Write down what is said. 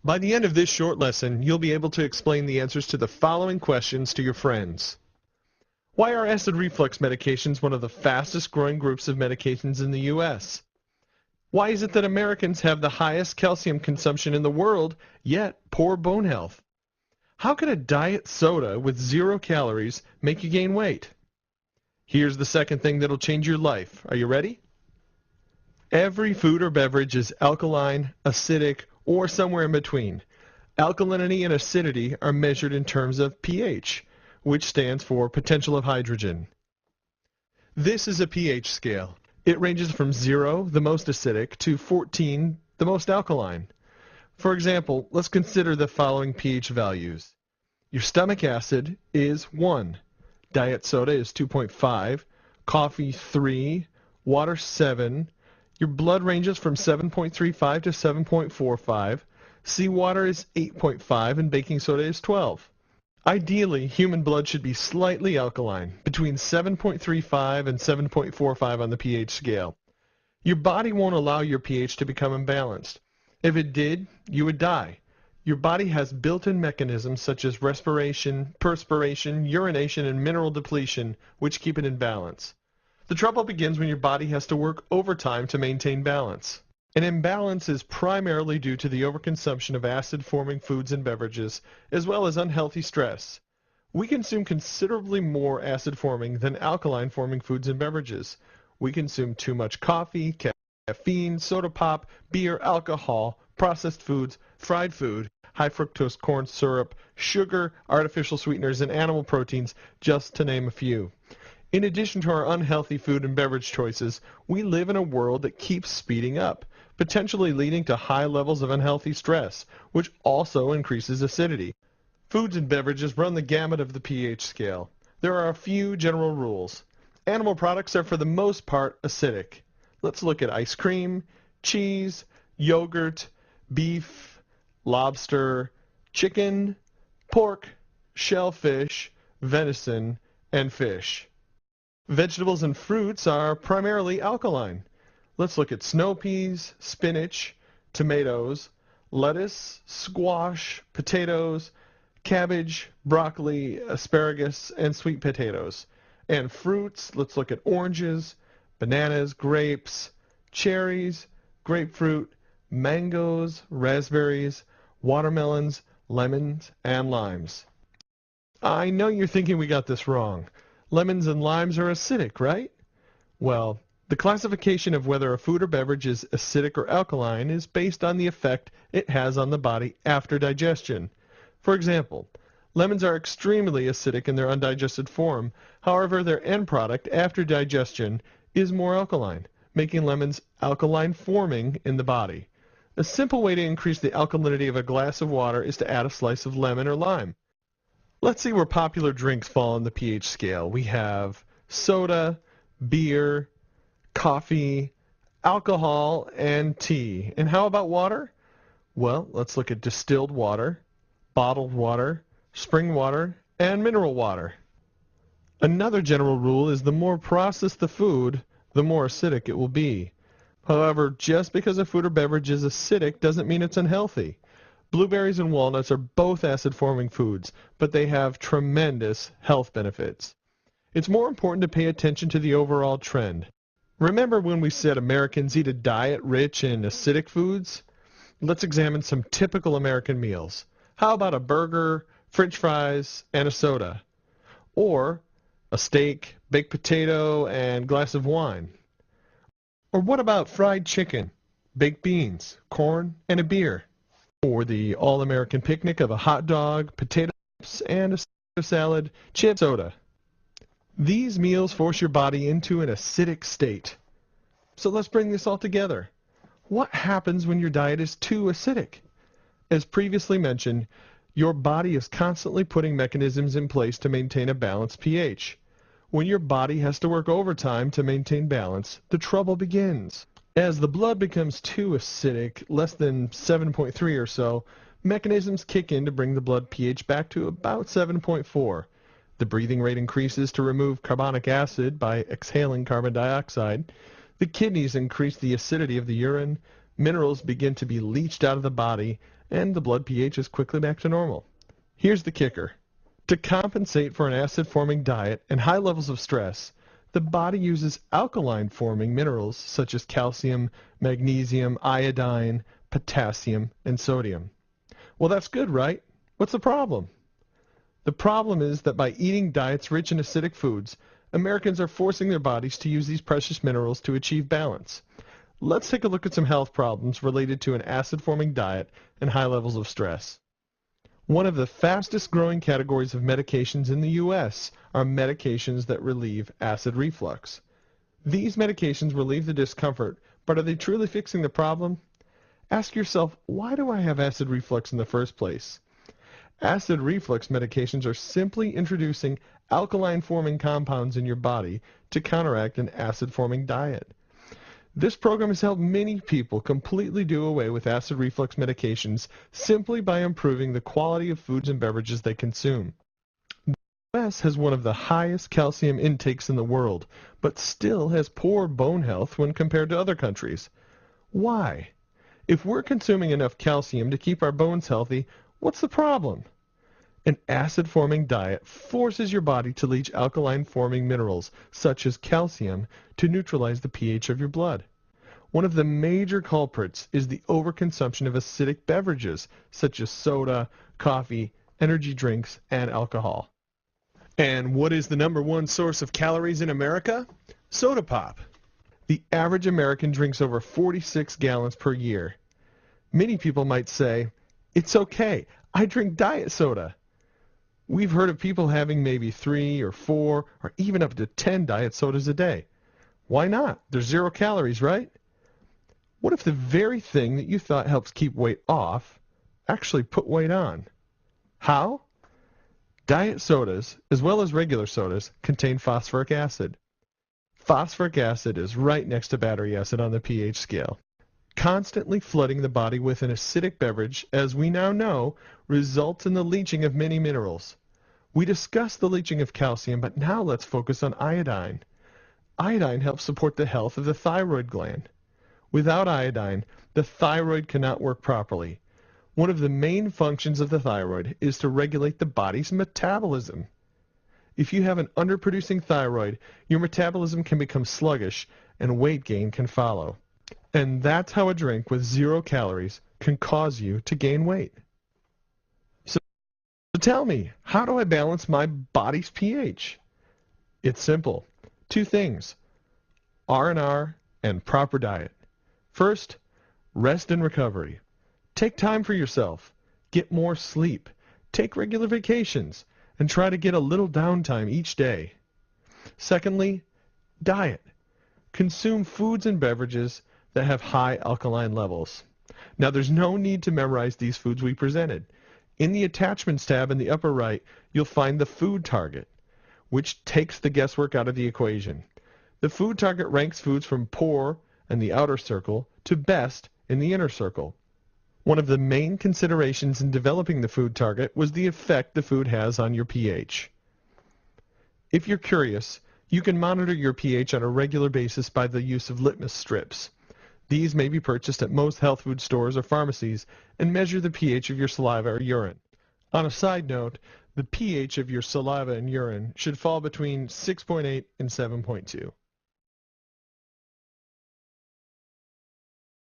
By the end of this short lesson, you'll be able to explain the answers to the following questions to your friends. Why are acid reflux medications one of the fastest growing groups of medications in the U.S.? Why is it that Americans have the highest calcium consumption in the world, yet poor bone health? How can a diet soda with 0 calories make you gain weight? Here's the second thing that'll change your life. Are you ready? Every food or beverage is alkaline, acidic, or somewhere in between. Alkalinity and acidity are measured in terms of pH, which stands for potential of hydrogen. This is a pH scale. It ranges from 0, the most acidic, to 14, the most alkaline. For example, let's consider the following pH values. Your stomach acid is 1, diet soda is 2.5, coffee 3, water 7, your blood ranges from 7.35 to 7.45, seawater is 8.5, and baking soda is 12. Ideally, human blood should be slightly alkaline, between 7.35 and 7.45 on the pH scale. Your body won't allow your pH to become imbalanced. If it did, you would die. Your body has built-in mechanisms such as respiration, perspiration, urination, and mineral depletion, which keep it in balance. The trouble begins when your body has to work overtime to maintain balance. An imbalance is primarily due to the overconsumption of acid-forming foods and beverages, as well as unhealthy stress. We consume considerably more acid-forming than alkaline-forming foods and beverages. We consume too much coffee, caffeine, soda pop, beer, alcohol, processed foods, fried food, high fructose corn syrup, sugar, artificial sweeteners, and animal proteins, just to name a few. In addition to our unhealthy food and beverage choices, we live in a world that keeps speeding up, potentially leading to high levels of unhealthy stress, which also increases acidity. Foods and beverages run the gamut of the pH scale. There are a few general rules. Animal products are for the most part acidic. Let's look at ice cream, cheese, yogurt, beef, lobster, chicken, pork, shellfish, venison, and fish. Vegetables and fruits are primarily alkaline. Let's look at snow peas, spinach, tomatoes, lettuce, squash, potatoes, cabbage, broccoli, asparagus, and sweet potatoes. And fruits, let's look at oranges, bananas, grapes, cherries, grapefruit, mangoes, raspberries, watermelons, lemons, and limes. I know you're thinking we got this wrong. Lemons and limes are acidic, right? Well, the classification of whether a food or beverage is acidic or alkaline is based on the effect it has on the body after digestion. For example, lemons are extremely acidic in their undigested form. However, their end product after digestion is more alkaline, making lemons alkaline-forming in the body. A simple way to increase the alkalinity of a glass of water is to add a slice of lemon or lime. Let's see where popular drinks fall on the pH scale. We have soda, beer, coffee, alcohol, and tea. And how about water? Well, let's look at distilled water, bottled water, spring water, and mineral water. Another general rule is the more processed the food, the more acidic it will be. However, just because a food or beverage is acidic doesn't mean it's unhealthy. Blueberries and walnuts are both acid-forming foods, but they have tremendous health benefits. It's more important to pay attention to the overall trend. Remember when we said Americans eat a diet rich in acidic foods? Let's examine some typical American meals. How about a burger, French fries, and a soda? Or a steak, baked potato, and glass of wine? Or what about fried chicken, baked beans, corn, and a beer? Or the all-American picnic of a hot dog, potato chips, and a salad, chip, soda? These meals force your body into an acidic state. So let's bring this all together. What happens when your diet is too acidic? As previously mentioned, your body is constantly putting mechanisms in place to maintain a balanced pH. When your body has to work overtime to maintain balance, the trouble begins. As the blood becomes too acidic, less than 7.3 or so, mechanisms kick in to bring the blood pH back to about 7.4. The breathing rate increases to remove carbonic acid by exhaling carbon dioxide. The kidneys increase the acidity of the urine. Minerals begin to be leached out of the body, and the blood pH is quickly back to normal. Here's the kicker. To compensate for an acid-forming diet and high levels of stress, the body uses alkaline-forming minerals such as calcium, magnesium, iodine, potassium, and sodium. Well, that's good, right? What's the problem? The problem is that by eating diets rich in acidic foods, Americans are forcing their bodies to use these precious minerals to achieve balance. Let's take a look at some health problems related to an acid-forming diet and high levels of stress. One of the fastest growing categories of medications in the U.S. are medications that relieve acid reflux. These medications relieve the discomfort, but are they truly fixing the problem? Ask yourself, why do I have acid reflux in the first place? Acid reflux medications are simply introducing alkaline-forming compounds in your body to counteract an acid-forming diet. This program has helped many people completely do away with acid reflux medications simply by improving the quality of foods and beverages they consume. The U.S. has one of the highest calcium intakes in the world, but still has poor bone health when compared to other countries. Why? If we're consuming enough calcium to keep our bones healthy, what's the problem? An acid-forming diet forces your body to leach alkaline-forming minerals, such as calcium, to neutralize the pH of your blood. One of the major culprits is the overconsumption of acidic beverages, such as soda, coffee, energy drinks, and alcohol. And what is the #1 source of calories in America? Soda pop. The average American drinks over 46 gallons per year. Many people might say, "It's okay, I drink diet soda." We've heard of people having maybe 3 or 4 or even up to 10 diet sodas a day. Why not? There's 0 calories, right? What if the very thing that you thought helps keep weight off actually put weight on? How? Diet sodas, as well as regular sodas, contain phosphoric acid. Phosphoric acid is right next to battery acid on the pH scale. Constantly flooding the body with an acidic beverage, as we now know, results in the leaching of many minerals. We discussed the leaching of calcium, but now let's focus on iodine. Iodine helps support the health of the thyroid gland. Without iodine, the thyroid cannot work properly. One of the main functions of the thyroid is to regulate the body's metabolism. If you have an underproducing thyroid, your metabolism can become sluggish and weight gain can follow. And that's how a drink with 0 calories can cause you to gain weight. So tell me, how do I balance my body's pH? It's simple. 2 things, R&R and proper diet. First, rest and recovery. Take time for yourself. Get more sleep. Take regular vacations. And try to get a little downtime each day. Secondly, diet. Consume foods and beverages that have high alkaline levels. Now, there's no need to memorize these foods we presented. In the attachments tab in the upper right, you'll find the food target, which takes the guesswork out of the equation. The food target ranks foods from poor in the outer circle to best in the inner circle. One of the main considerations in developing the food target was the effect the food has on your pH. If you're curious, you can monitor your pH on a regular basis by the use of litmus strips. These may be purchased at most health food stores or pharmacies and measure the pH of your saliva or urine. On a side note, the pH of your saliva and urine should fall between 6.8 and 7.2.